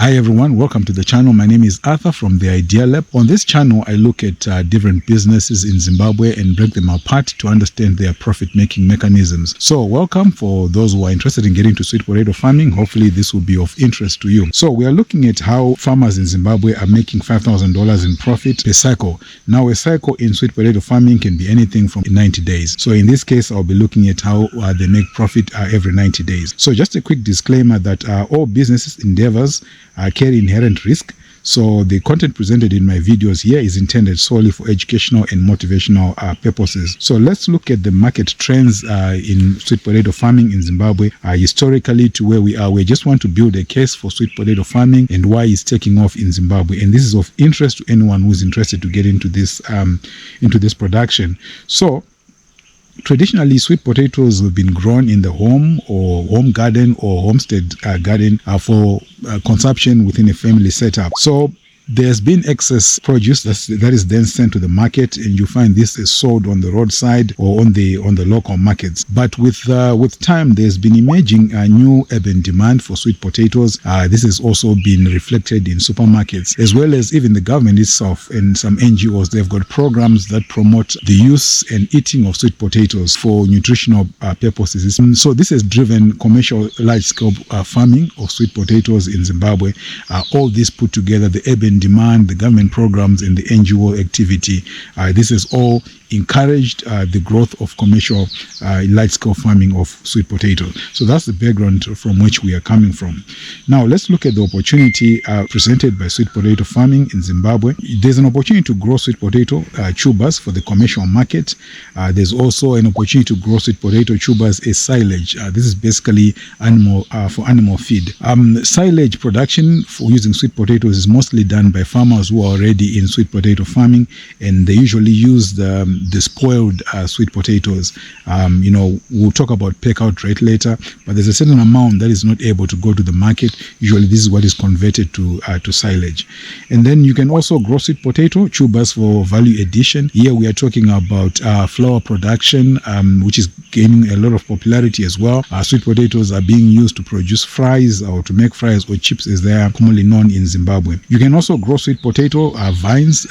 Hi everyone, welcome to the channel. My name is Arthur from the Idea Lab. On this channel, I look at different businesses in Zimbabwe and break them apart to understand their profit-making mechanisms. So welcome for those who are interested in getting to sweet potato farming. Hopefully this will be of interest to you. So we are looking at how farmers in Zimbabwe are making $5,000 in profit per cycle. Now a cycle in sweet potato farming can be anything from 90 days. So in this case, I'll be looking at how they make profit every 90 days. So just a quick disclaimer that all business endeavors carry inherent risk. So the content presented in my videos here is intended solely for educational and motivational purposes. So let's look at the market trends in sweet potato farming in Zimbabwe historically to where we are. We just want to build a case for sweet potato farming and why it's taking off in Zimbabwe. And this is of interest to anyone who's interested to get into this production. So traditionally, sweet potatoes have been grown in the home or home garden or homestead garden for consumption within a family setup. So there's been excess produce that is then sent to the market, and you find this is sold on the roadside or on the local markets. But with time, there's been emerging a new urban demand for sweet potatoes. This has also been reflected in supermarkets, as well as even the government itself and some NGOs. They've got programs that promote the use and eating of sweet potatoes for nutritional purposes. So this has driven commercial large-scale farming of sweet potatoes in Zimbabwe. All this put together, the urban demand, the government programs, and the NGO activity. This has all encouraged the growth of commercial large-scale farming of sweet potato. So that's the background from which we are coming from. Now let's look at the opportunity presented by sweet potato farming in Zimbabwe. There's an opportunity to grow sweet potato tubers for the commercial market. There's also an opportunity to grow sweet potato tubers as silage. This is basically for animal feed. Silage production for using sweet potatoes is mostly done by farmers who are already in sweet potato farming, and they usually use the spoiled sweet potatoes. We'll talk about pack-out rate later, but there's a certain amount that is not able to go to the market. Usually this is what is converted to silage. And then you can also grow sweet potato tubers for value addition. Here we are talking about flour production, which is gaining a lot of popularity as well. Sweet potatoes are being used to produce fries or to make fries or chips, as they are commonly known in Zimbabwe. You can also grow sweet potato vines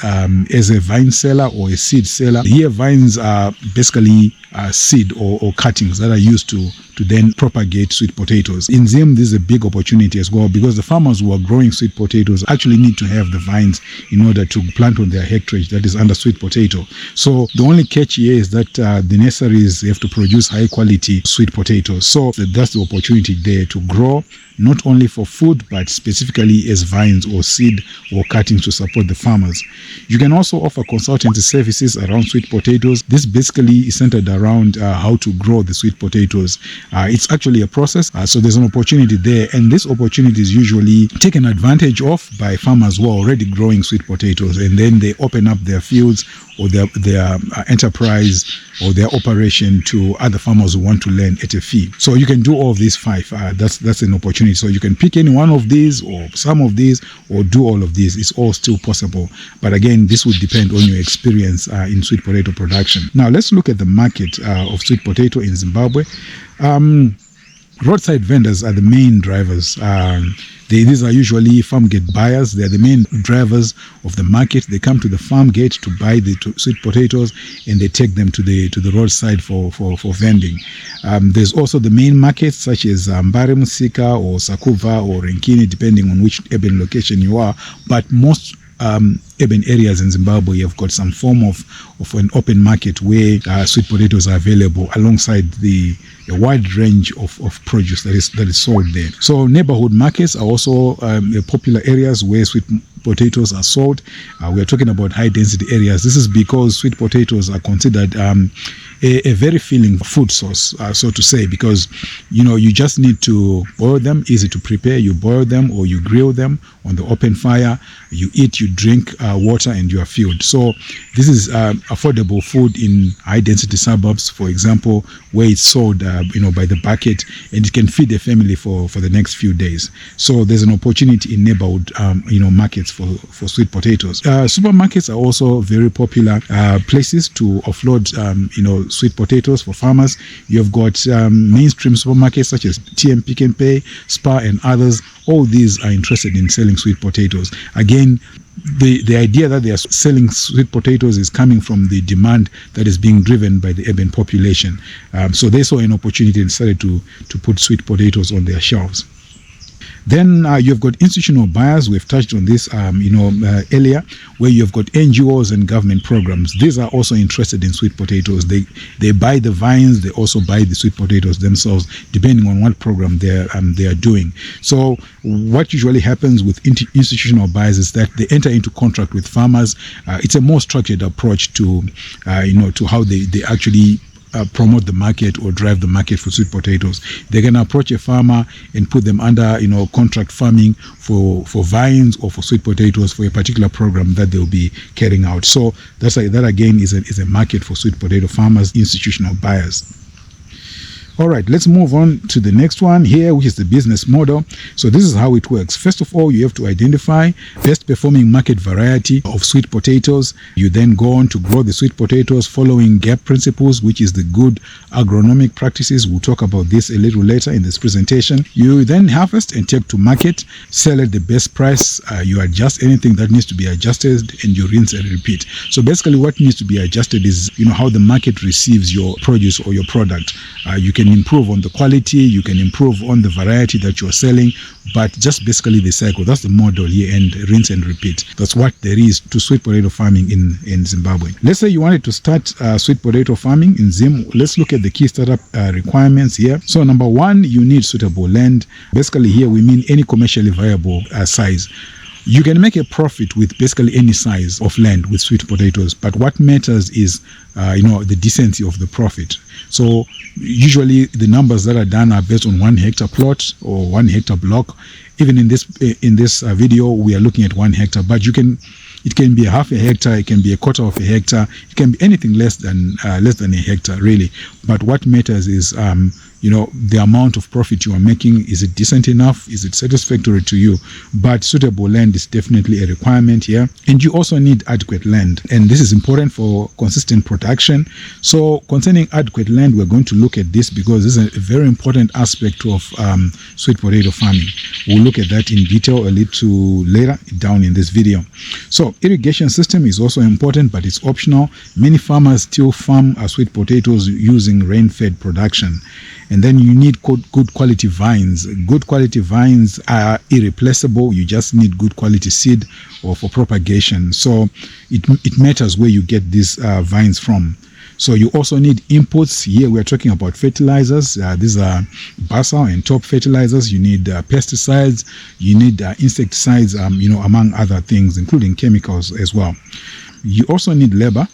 as a vine seller or a seed seller. Here vines are basically seed or cuttings that are used to then propagate sweet potatoes. In Zim, this is a big opportunity as well, because the farmers who are growing sweet potatoes actually need to have the vines in order to plant on their hectarage that is under sweet potato. So the only catch here is that the nurseries have to produce high quality sweet potatoes. So that's the opportunity there to grow not only for food, but specifically as vines or seed or cuttings to support the farmers. You can also offer consultancy services around sweet potatoes. This basically is centered around how to grow the sweet potatoes. It's actually a process, so there's an opportunity there, and this opportunity is usually taken advantage of by farmers who are already growing sweet potatoes, and then they open up their fields or their enterprise or their operation to other farmers who want to learn at a fee. So you can do all of these five. That's an opportunity. So you can pick any one of these or some of these or do all of these. It's all still possible. But again, this would depend on your experience in sweet potato production. Now let's look at the market of sweet potato in Zimbabwe. Roadside vendors are the main drivers. These are usually farm gate buyers. They're the main drivers of the market. They come to the farm gate to buy the sweet potatoes, and they take them to the roadside for vending. There's also the main markets such as Mbare Musika or Sakuva or Renkini, depending on which urban location you are. But most urban areas in Zimbabwe have got some form of an open market where sweet potatoes are available alongside a wide range of produce that is sold there. So neighborhood markets are also popular areas where sweet potatoes are sold. We are talking about high density areas. This is because sweet potatoes are considered a very filling food source, so to say, because you just need to boil them, easy to prepare. You boil them or you grill them on the open fire. You eat, you drink water, and you are filled. So this is affordable food in high density suburbs, for example, where it's sold by the bucket, and it can feed a family for the next few days. So there's an opportunity in neighborhood markets for sweet potatoes. Supermarkets are also very popular places to offload sweet potatoes for farmers. You've got mainstream supermarkets such as TM Pick and Pay, Spar, and others. All these are interested in selling sweet potatoes. Again, the idea that they are selling sweet potatoes is coming from the demand that is being driven by the urban population. So they saw an opportunity and decided to put sweet potatoes on their shelves. Then you've got institutional buyers. We've touched on this, earlier, where you've got NGOs and government programs. These are also interested in sweet potatoes. They buy the vines. They also buy the sweet potatoes themselves, depending on what program they are doing. So what usually happens with institutional buyers is that they enter into contract with farmers. It's a more structured approach to how they actually promote the market or drive the market for sweet potatoes. They can approach a farmer and put them under contract farming for vines or for sweet potatoes for a particular program that they'll be carrying out. So that again is a market for sweet potato farmers, institutional buyers. All right, let's move on to the next one here, which is the business model. So this is how it works. First of all, you have to identify best performing market variety of sweet potatoes. You then go on to grow the sweet potatoes following GAP principles, which is the good agronomic practices. We'll talk about this a little later in this presentation. You then harvest and take to market, sell at the best price. You adjust anything that needs to be adjusted, and you rinse and repeat. So basically what needs to be adjusted is how the market receives your produce or your product. You can improve on the quality, you can improve on the variety that you're selling, but just basically the cycle. That's the model here, and rinse and repeat. That's what there is to sweet potato farming in Zimbabwe. Let's say you wanted to start sweet potato farming in Zim. Let's look at the key startup requirements here. So number one, you need suitable land. Basically here we mean any commercially viable size. You can make a profit with basically any size of land with sweet potatoes, but what matters is the decency of the profit. So usually the numbers that are done are based on 1 hectare plot or 1 hectare block. Even in this video, we are looking at 1 hectare, but it can be half a hectare, it can be a quarter of a hectare, it can be anything less than a hectare, really. But what matters is the amount of profit you are making. Is it decent enough? Is it satisfactory to you? But suitable land is definitely a requirement here. And you also need adequate land. And this is important for consistent production. So concerning adequate land, we're going to look at this because this is a very important aspect of sweet potato farming. We'll look at that in detail a little later down in this video. So irrigation system is also important, but it's optional. Many farmers still farm sweet potatoes using rain-fed production. And then you need good quality vines. Good quality vines are irreplaceable. You just need good quality seed or for propagation. So it matters where you get these vines from. So you also need inputs. Here we're talking about fertilizers. These are basal and top fertilizers. You need pesticides. You need insecticides, among other things, including chemicals as well. You also need labor.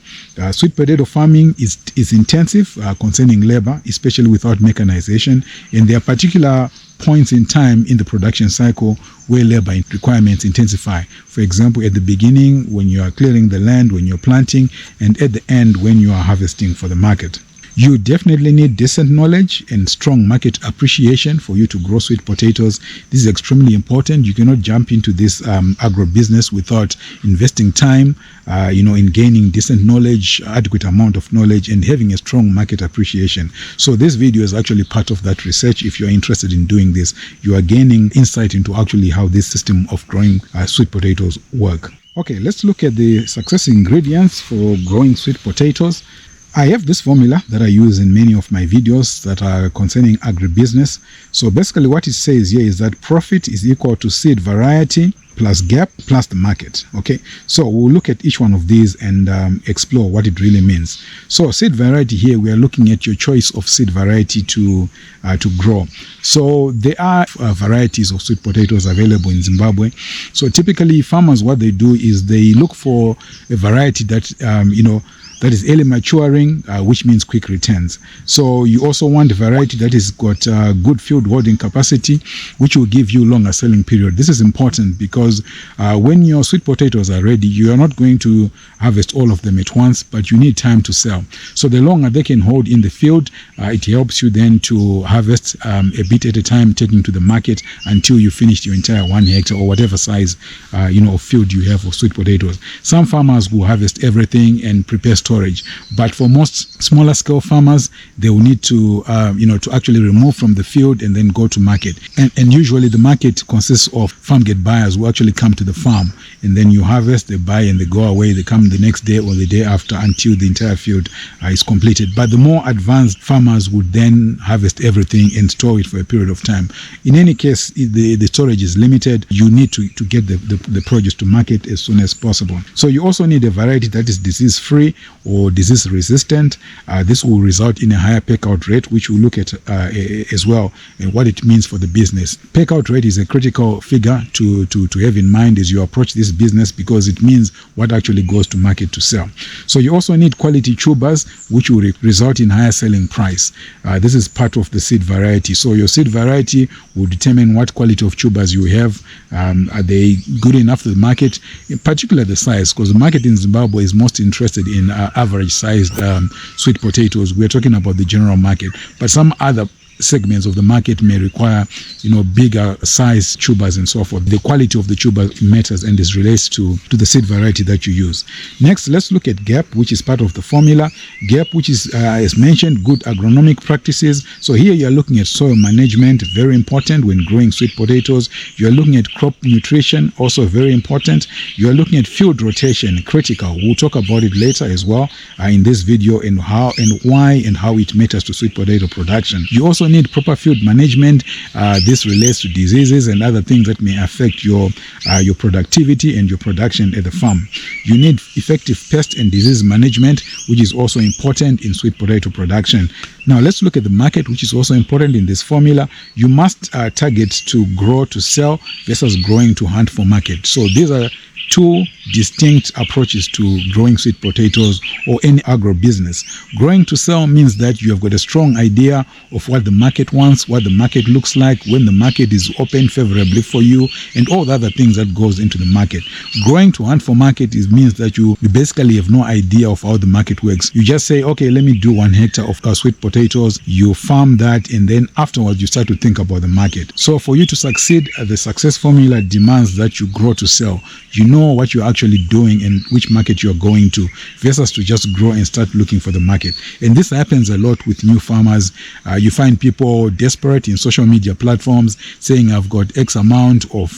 Sweet potato farming is intensive concerning labor, especially without mechanization. And there are particular points in time in the production cycle where labor requirements intensify. For example, at the beginning, when you are clearing the land, when you're planting, and at the end, when you are harvesting for the market. You definitely need decent knowledge and strong market appreciation for you to grow sweet potatoes. This is extremely important. You cannot jump into this agro-business without investing time, in gaining decent knowledge, adequate amount of knowledge, and having a strong market appreciation. So this video is actually part of that research. If you're interested in doing this, you are gaining insight into actually how this system of growing sweet potatoes work. Okay, let's look at the success ingredients for growing sweet potatoes. I have this formula that I use in many of my videos that are concerning agribusiness. So basically what it says here is that profit is equal to seed variety plus gap plus the market. Okay, so we'll look at each one of these and explore what it really means. So seed variety here, we are looking at your choice of seed variety to grow. So there are varieties of sweet potatoes available in Zimbabwe. So typically farmers, what they do is they look for a variety that that is early maturing, which means quick returns. So you also want a variety that has got good field holding capacity, which will give you longer selling period. This is important because when your sweet potatoes are ready, you are not going to harvest all of them at once, but you need time to sell. So the longer they can hold in the field, it helps you then to harvest a bit at a time, taking to the market until you finish your entire 1 hectare or whatever size of field you have for sweet potatoes. Some farmers will harvest everything and prepare storage, but for most smaller scale farmers, they will need to to actually remove from the field and then go to market. And usually the market consists of farm gate buyers who actually come to the farm, and then you harvest, they buy, and they go away. They come the next day or the day after until the entire field is completed. But the more advanced farmers would then harvest everything and store it for a period of time. In any case, the storage is limited. You need to get the produce to market as soon as possible. So you also need a variety that is disease free or disease resistant. This will result in a higher packout rate, which we'll look at as well, and what it means for the business. Packout rate is a critical figure to have in mind as you approach this business, because it means what actually goes to market to sell. So you also need quality tubers, which will result in higher selling price. This is part of the seed variety. So your seed variety will determine what quality of tubers you have. Are they good enough for the market, in particular the size, because the market in Zimbabwe is most interested in average sized sweet potatoes. We're talking about the general market, but some other segments of the market may require bigger size tubers and so forth. The quality of the tuber matters, and this relates to the seed variety that you use. Next, let's look at GAP, which is part of the formula. GAP, which is as mentioned, good agronomic practices. So here you are looking at soil management, very important when growing sweet potatoes. You are looking at crop nutrition, also very important. You are looking at field rotation, critical. We'll talk about it later as well in this video, and how and why and how it matters to sweet potato production. You also need proper field management. This relates to diseases and other things that may affect your productivity and your production at the farm. You need effective pest and disease management, which is also important in sweet potato production. Now let's look at the market, which is also important in this formula. You must target to grow to sell versus growing to hunt for market. So these are two distinct approaches to growing sweet potatoes or any agro business. Growing to sell means that you have got a strong idea of what the market wants, what the market looks like, when the market is open favorably for you, and all the other things that goes into the market. Growing to hunt for market means that you basically have no idea of how the market works. You just say, okay, let me do 1 hectare of sweet potatoes. You farm that, and then afterwards you start to think about the market. So for you to succeed, the success formula demands that you grow to sell. You know what you're actually doing and which market you're going to, versus to just grow and start looking for the market. And this happens a lot with new farmers. You find people desperate in social media platforms saying, I've got X amount of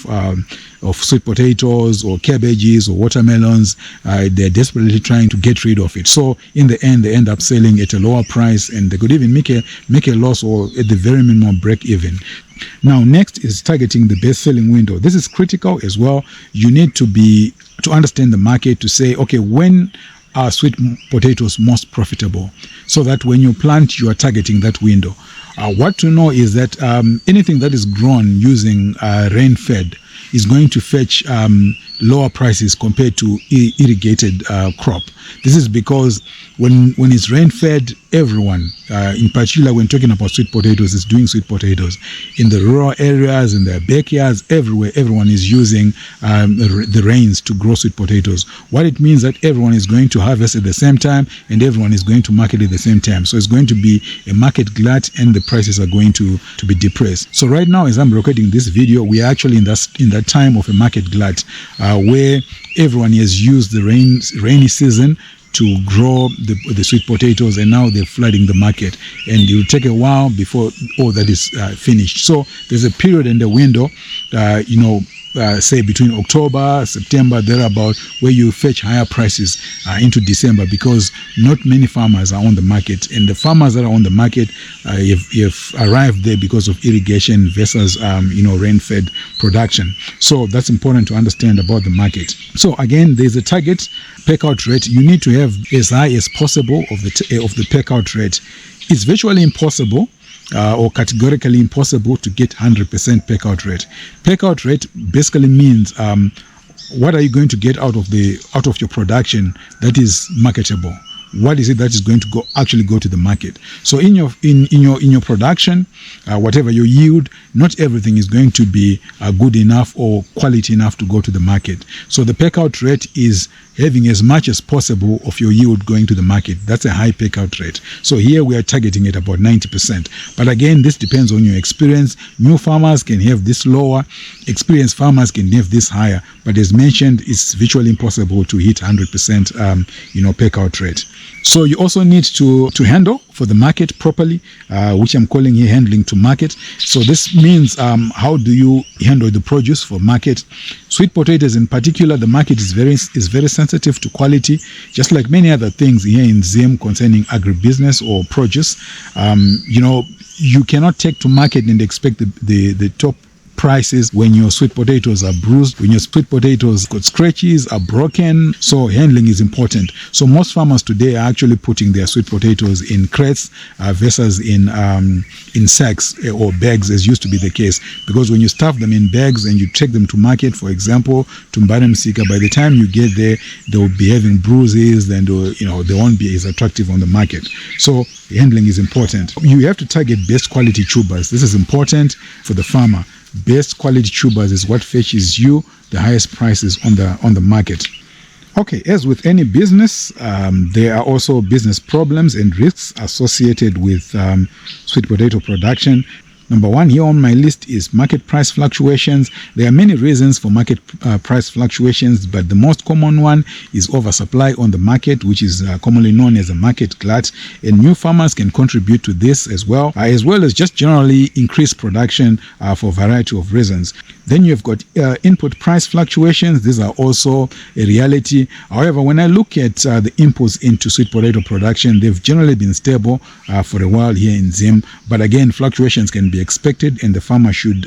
sweet potatoes or cabbages or watermelons. They're desperately trying to get rid of it. So in the end, they end up selling at a lower price, and they could even make a loss, or at the very minimum break even. Now, next is targeting the best selling window. This is critical as well. You need to understand the market to say, okay, when are sweet potatoes most profitable, so that when you plant, you are targeting that window. What to know is that anything that is grown using rain-fed is going to fetch lower prices compared to irrigated crop. This is because when it's rain-fed, everyone, in particular when talking about sweet potatoes, is doing sweet potatoes. In the rural areas, in their backyards, everywhere, everyone is using the rains to grow sweet potatoes. What it means that everyone is going to harvest at the same time, and everyone is going to market at the same time. So it's going to be a market glut, and the prices are going to be depressed. So right now, as I'm recording this video, we are actually in that time of a market glut, where everyone has used the rainy season to grow the sweet potatoes, and now they're flooding the market, and it will take a while before all that is finished. So there's a period in the window, say between October, September, thereabout, where you fetch higher prices into December, because not many farmers are on the market, and the farmers that are on the market have arrived there because of irrigation versus rain-fed production. So that's important to understand about the market. So again, there's a target packout rate. You need to have as high as possible of the packout rate. It's virtually impossible or categorically impossible to get 100% packout rate. Packout rate basically means what are you going to get out of your production that is marketable. what is it that is going to actually go to the market. So in your production, whatever your yield, not everything is going to be good enough or quality enough to go to the market. So the pay-out rate is having as much as possible of your yield going to the market. That's a high pay-out rate. So here we are targeting at about 90%. But again, this depends on your experience. New farmers can have this lower, experienced farmers can have this higher. But as mentioned, it's virtually impossible to hit 100% pay-out rate. So you also need to handle for the market properly, which I'm calling here handling to market. So this means how do you handle the produce for market? Sweet potatoes in particular, the market is very sensitive to quality, just like many other things here in Zim concerning agribusiness or produce. You cannot take to market and expect the top prices when your sweet potatoes are bruised, when your sweet potatoes got scratches, are broken. So handling is important. So most farmers today are actually putting their sweet potatoes in crates versus in sacks or bags, as used to be the case. Because when you stuff them in bags and you take them to market, for example, to Mbaremsika, by the time you get there, they will be having bruises and they won't be as attractive on the market. So handling is important. You have to target best quality tubers. This is important for the farmer. Best quality tubers is what fetches you the highest prices on the market. Okay, as with any business, there are also business problems and risks associated with sweet potato production. Number one here on my list is market price fluctuations. There are many reasons for market price fluctuations, but the most common one is oversupply on the market, which is commonly known as a market glut. And new farmers can contribute to this as well as just generally increase production for a variety of reasons. Then you've got input price fluctuations. These are also a reality. However, when I look at the inputs into sweet potato production, they've generally been stable for a while here in Zim. But again, fluctuations can be expected, and the farmer should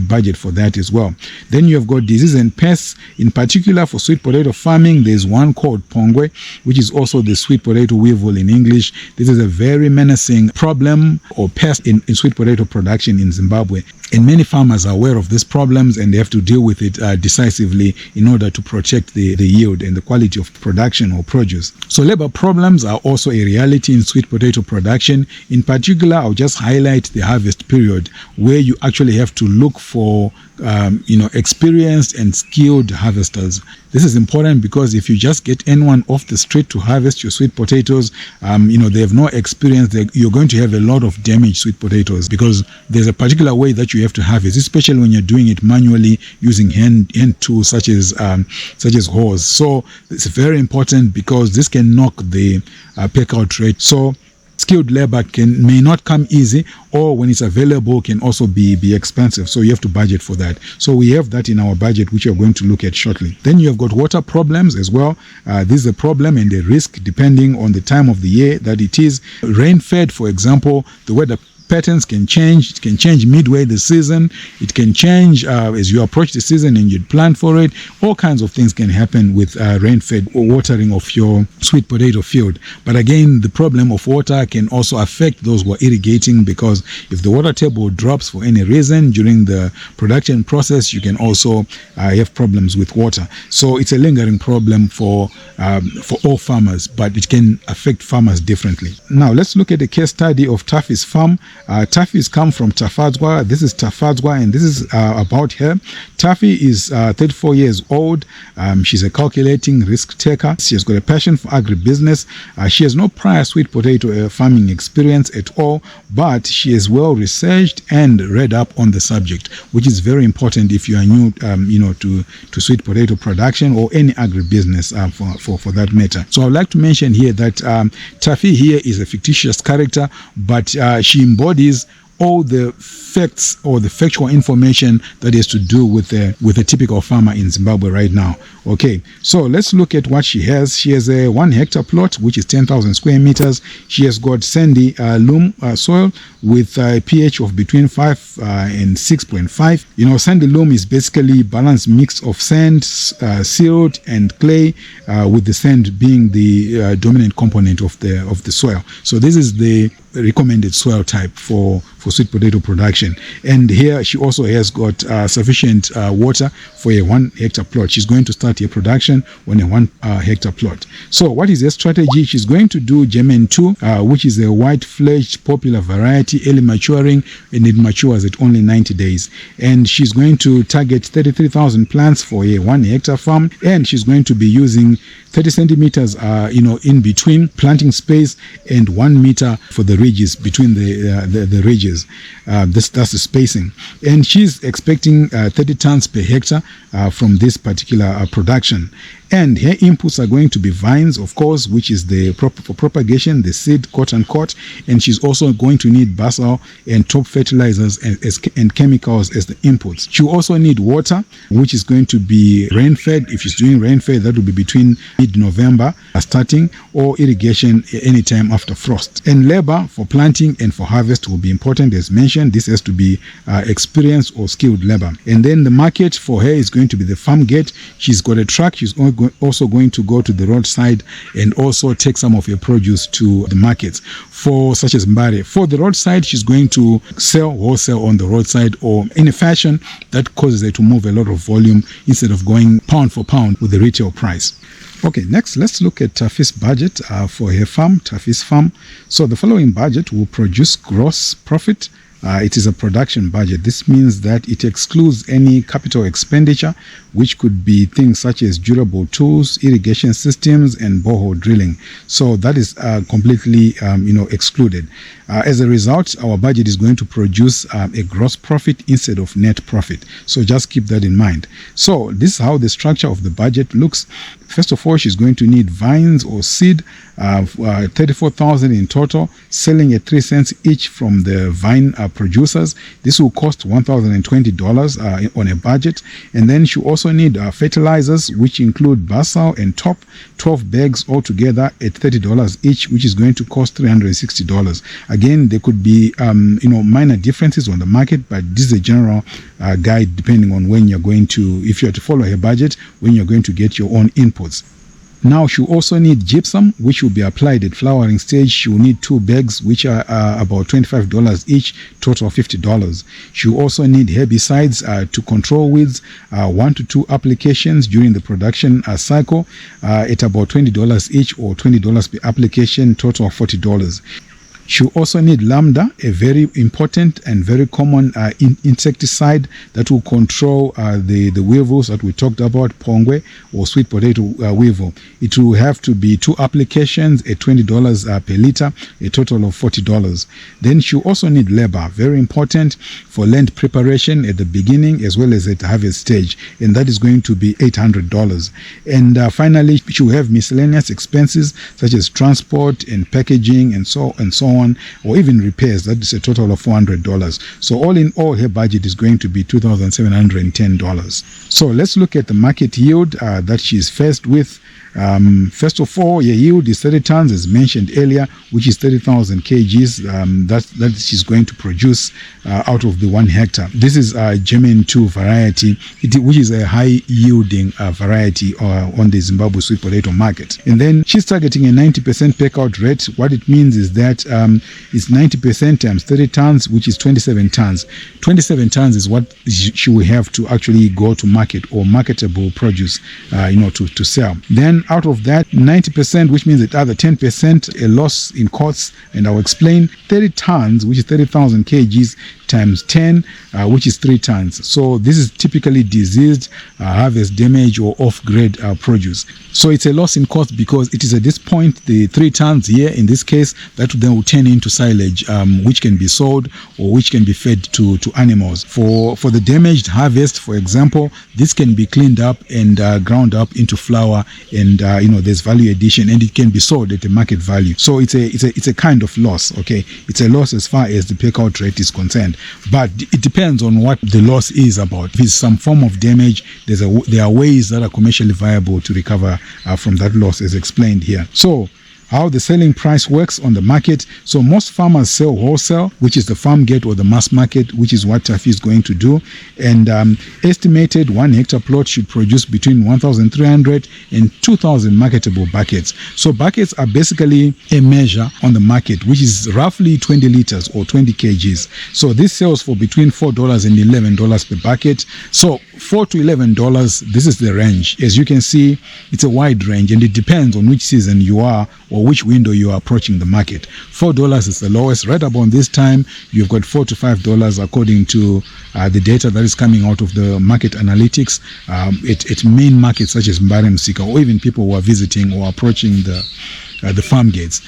budget for that as well. Then you've got disease and pests. In particular, for sweet potato farming, there's one called pongwe, which is also the sweet potato weevil in English. This is a very menacing problem or pest in sweet potato production in Zimbabwe. And many farmers are aware of these problems, and they have to deal with it decisively in order to protect the yield and the quality of production or produce. So labor problems are also a reality in sweet potato production. In particular, I'll just highlight the harvest period, where you actually have to look for experienced and skilled harvesters. This is important because if you just get anyone off the street to harvest your sweet potatoes, they have no experience. You're going to have a lot of damaged sweet potatoes because there's a particular way that you have to harvest, especially when you're doing it manually using hand tools such as hoes. So it's very important because this can knock the pay-out rate. So skilled labor may not come easy, or when it's available can also be expensive. So you have to budget for that. So we have that in our budget, which we're going to look at shortly. Then you have got water problems as well. This is a problem and a risk depending on the time of the year that it is. Rain-fed, for example, the weather patterns can change. It can change midway the season. It can change as you approach the season and you'd plan for it. All kinds of things can happen with rain-fed or watering of your sweet potato field. But again, the problem of water can also affect those who are irrigating, because if the water table drops for any reason during the production process, you can also have problems with water. So it's a lingering problem for all farmers, but it can affect farmers differently. Now let's look at the case study of Tafi's farm. Tafi come from Tafadzwa. This is Tafadzwa, and this is about her. Tafi is 34 years old. She's a calculating risk taker. She has got a passion for agribusiness. She has no prior sweet potato farming experience at all, but she is well researched and read up on the subject, which is very important if you are new, to sweet potato production or any agribusiness for that matter. So I'd like to mention here that Tafi here is a fictitious character, but she embodies all the facts or the factual information that is to do with a typical farmer in Zimbabwe right now. Okay, so let's look at what she has. She has a 1 hectare plot, which is 10,000 square meters. She has got sandy loam soil with a pH of between 5 and 6.5. Sandy loam is basically balanced mix of sand, silt, and clay, with the sand being the dominant component of the soil. So this is the recommended soil type for sweet potato production. And here she also has got sufficient water for a 1 hectare plot. She's going to start her production on a 1 hectare plot. So what is her strategy? She's going to do German 2, which is a white-fledged popular variety, early maturing, and it matures at only 90 days. And she's going to target 33,000 plants for a 1 hectare farm, and she's going to be using 30 centimeters in between planting space and 1 meter for the ridges, between the ridges. That's the spacing. And she's expecting 30 tons per hectare from this particular production. And her inputs are going to be vines, of course, which is for propagation, the seed, quote unquote. And she's also going to need basal and top fertilizers and chemicals as the inputs. She'll also need water, which is going to be rain-fed. If she's doing rain-fed, that will be between mid-November starting, or irrigation anytime after frost. And labor for planting and for harvest will be important. As mentioned, this has to be experienced or skilled labor. And then the market for her is going to be the farm gate. She's got a truck. She's also going to go to the roadside and also take some of her produce to the markets, for such as Mbare. For the roadside, she's going to sell wholesale on the roadside, or in a fashion that causes her to move a lot of volume instead of going pound for pound with the retail price. Okay, next let's look at Tafi's budget for her farm, Tafi's farm. So the following budget will produce gross profit. It is a production budget. This means that it excludes any capital expenditure, which could be things such as durable tools, irrigation systems, and borehole drilling. So that is completely excluded. As a result, our budget is going to produce a gross profit instead of net profit. So just keep that in mind. So this is how the structure of the budget looks. First of all, she's going to need vines or seed, 34,000 in total, selling at 3 cents each from the vine producers. This will cost $1,020 on a budget. And then she also need fertilizers, which include basal and top, 12 bags altogether at $30 each, which is going to cost $360. Again, there could be minor differences on the market, but this is a general guide depending on when you're going to, if you are to follow her budget, when you're going to get your own inputs. Now she'll also need gypsum, which will be applied at flowering stage. She'll need 2 bags, which are about $25 each, total $50. She'll also need herbicides to control weeds, 1 to 2 applications during the production cycle at about $20 each, or $20 per application, total $40. She'll also need lambda, a very important and very common insecticide that will control the weevils that we talked about, pongwe or sweet potato weevil. It will have to be 2 applications at $20 per liter, a total of $40. Then she'll also need labor, very important, for land preparation at the beginning as well as at the harvest stage, and that is going to be $800. And finally, she'll have miscellaneous expenses such as transport and packaging and so on, or even repairs. That is a total of $400. So all in all, her budget is going to be $2,710. So let's look at the market yield that she's faced with. First of all, her yield is 30 tons, as mentioned earlier, which is 30,000 kgs that she's going to produce out of the 1 hectare. This is a German 2 variety, which is a high-yielding variety on the Zimbabwe sweet potato market. And then she's targeting a 90% packout rate. What it means is that it's 90% times 30 tons, which is 27 tons. 27 tons is what she will have to actually go to market, or marketable produce, to sell. Then out of that, 90%, which means that other 10%, a loss in costs, and I'll explain. 30 tons, which is 30,000 kgs, times 10, which is 3 tons. So this is typically diseased, harvest damage, or off-grade produce. So it's a loss in cost because it is at this point, the 3 tons here, in this case, that then will turn into silage, which can be sold or which can be fed to animals. For the damaged harvest, for example, this can be cleaned up and ground up into flour, and there's value addition, and it can be sold at the market value. So it's a kind of loss. Okay, it's a loss as far as the packout rate is concerned, but it depends on what the loss is about. If it's some form of damage, there are ways that are commercially viable to recover from that loss, as explained here. So how the selling price works on the market. So most farmers sell wholesale, which is the farm gate or the mass market, which is what Tafi is going to do. And estimated 1 hectare plot should produce between 1,300 and 2,000 marketable buckets. So buckets are basically a measure on the market, which is roughly 20 liters or 20 kgs. So this sells for between $4 and $11 per bucket. So $4 to $11, this is the range. As you can see, it's a wide range, and it depends on which season you are or which window you are approaching the market. $4 is the lowest. Right about this time, you've got $4 to $5 according to the data that is coming out of the market analytics at main markets such as Mbare Msika, or even people who are visiting or approaching the farm gates.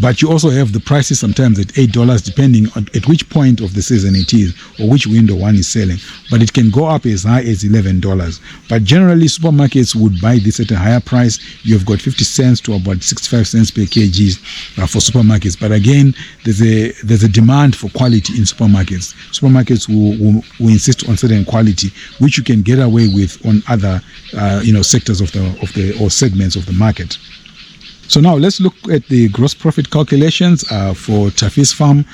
But you also have the prices sometimes at $8, depending on at which point of the season it is or which window one is selling. But it can go up as high as $11. But generally, supermarkets would buy this at a higher price. You've got 50 cents to about 65 cents per kg for supermarkets. But again, there's a demand for quality in supermarkets. Supermarkets will insist on certain quality, which you can get away with on other sectors of the or segments of the market. So now let's look at the gross profit calculations for Tafi's farm.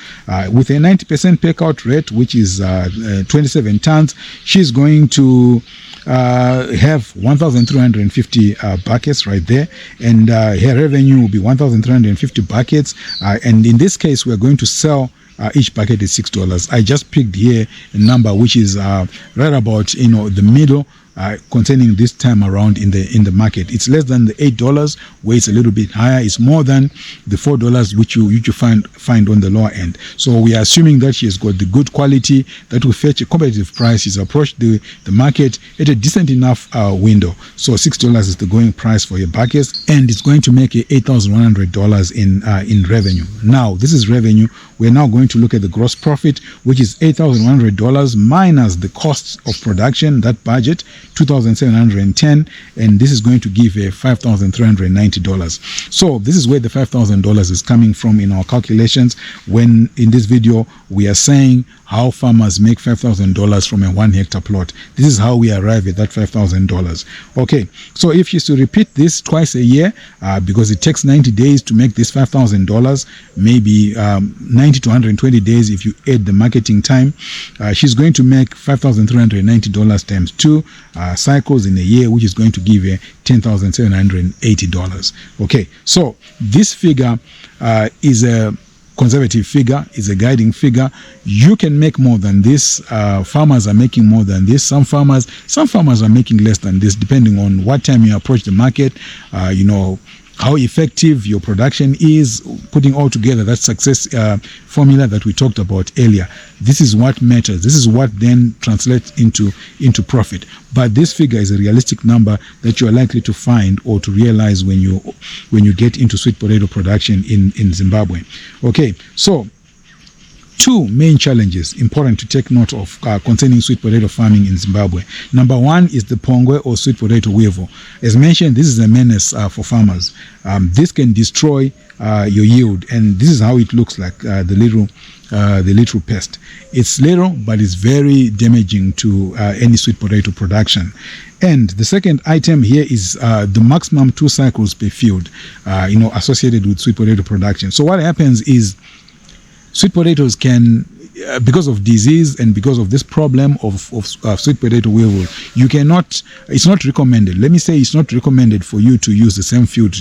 With a 90% paycout rate, which is 27 tons, she's going to have 1,350 buckets right there, and her revenue will be 1,350 buckets. And in this case, we're going to sell each bucket is $6. I just picked here a number which is right about the middle. Containing this time around in the market. It's less than the $8, where it's a little bit higher. It's more than the $4 which you find on the lower end. So we are assuming that she has got the good quality that will fetch a competitive price. She's approached the market at a decent enough window. So $6 is the going price for your buckets, and it's going to make $8,100 in revenue. Now this is revenue. We're now going to look at the gross profit, which is $8,100 minus the costs of production, that budget, $2,710, and this is going to give a $5,390. So this is where the $5,000 is coming from in our calculations, when in this video we are saying how farmers make $5,000 from a 1 hectare plot. This is how we arrive at that $5,000. Okay, so if she's to repeat this twice a year, because it takes 90 days to make this $5,000, maybe 90 to 120 days if you add the marketing time, she's going to make $5,390 times 2 cycles in a year, which is going to give her $10,780. Okay, so this figure is a conservative figure, is a guiding figure. You can make more than this. Farmers are making more than this. Some farmers are making less than this, depending on what time you approach the market, how effective your production is, putting all together that success formula that we talked about earlier. This is what matters. This is what then translates into profit. But this figure is a realistic number that you are likely to find or to realize when you get into sweet potato production in Zimbabwe. Okay, so two main challenges important to take note of concerning sweet potato farming in Zimbabwe. Number one is the pongwe or sweet potato weevil. As mentioned, this is a menace for farmers. This can destroy your yield, and this is how it looks like, the little pest. It's little, but it's very damaging to any sweet potato production. And the second item here is the maximum 2 cycles per field, associated with sweet potato production. So what happens is, sweet potatoes can, because of disease and because of this problem of sweet potato weevil, it's not recommended. Let me say it's not recommended for you to use the same field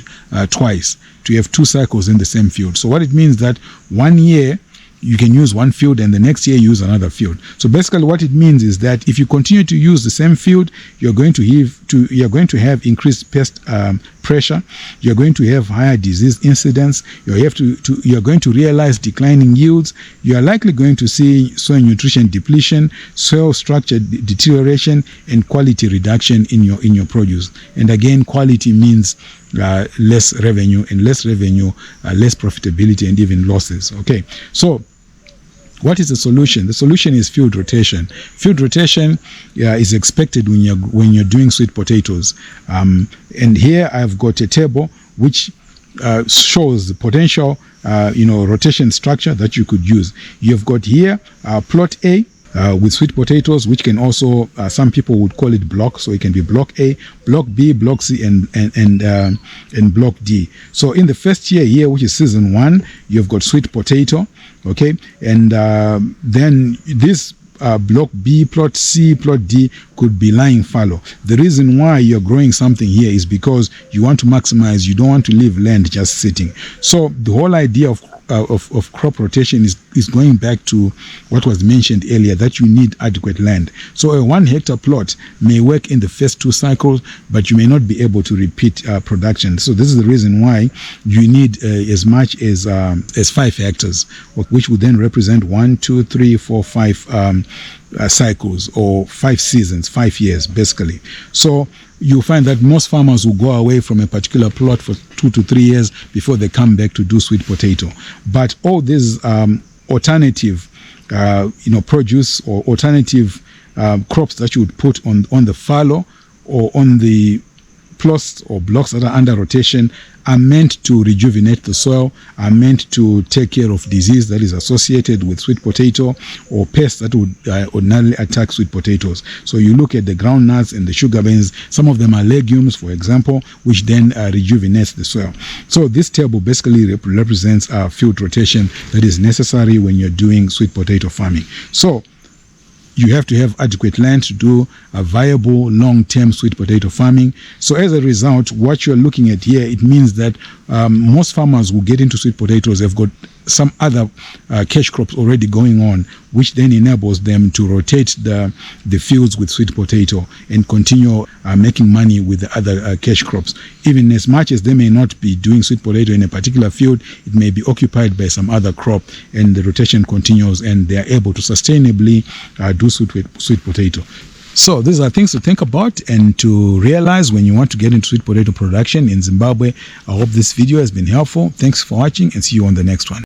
twice, to have 2 cycles in the same field. So what it means that 1 year you can use one field and the next year use another field. So basically what it means is that if you continue to use the same field, you're going to have increased pest pressure, you're going to have higher disease incidence, you're going to realize declining yields, you are likely going to see soil nutrition depletion, soil structure deterioration, and quality reduction in your produce. And again, quality means less revenue, and less revenue, less profitability, and even losses. Okay, so what is the solution? The solution is field rotation. Field rotation is expected when you're doing sweet potatoes. And here I've got a table which shows the potential rotation structure that you could use. You've got here plot A. with sweet potatoes, which can also, some people would call it block. So it can be block A, block B, block C, and block D. So in the first year here, which is season 1, you've got sweet potato, okay? And then this block B, plot C, plot D could be lying fallow. The reason why you're growing something here is because you want to maximize, you don't want to leave land just sitting. So the whole idea of crop rotation is going back to what was mentioned earlier, that you need adequate land. So a 1 hectare plot may work in the first 2 cycles, but you may not be able to repeat production. So this is the reason why you need as much as 5 hectares, which would then represent 1, 2, 3, 4, 5 cycles, or 5 seasons, 5 years basically. So you find that most farmers will go away from a particular plot for 2 to 3 years before they come back to do sweet potato. But all these alternative produce or alternative crops that you would put on the fallow or on the plots or blocks that are under rotation are meant to rejuvenate the soil, are meant to take care of disease that is associated with sweet potato or pests that would ordinarily attack sweet potatoes. So you look at the groundnuts and the sugar beans, some of them are legumes, for example, which then rejuvenates the soil. So this table basically represents field rotation that is necessary when you're doing sweet potato farming. So you have to have adequate land to do a viable long-term sweet potato farming. So as a result, what you're looking at here, it means that most farmers who get into sweet potatoes have got some other cash crops already going on, which then enables them to rotate the fields with sweet potato and continue making money with the other cash crops. Even as much as they may not be doing sweet potato in a particular field, it may be occupied by some other crop, and the rotation continues, and they are able to sustainably do sweet potato. So these are things to think about and to realize when you want to get into sweet potato production in Zimbabwe. I hope this video has been helpful. Thanks for watching, and see you on the next one.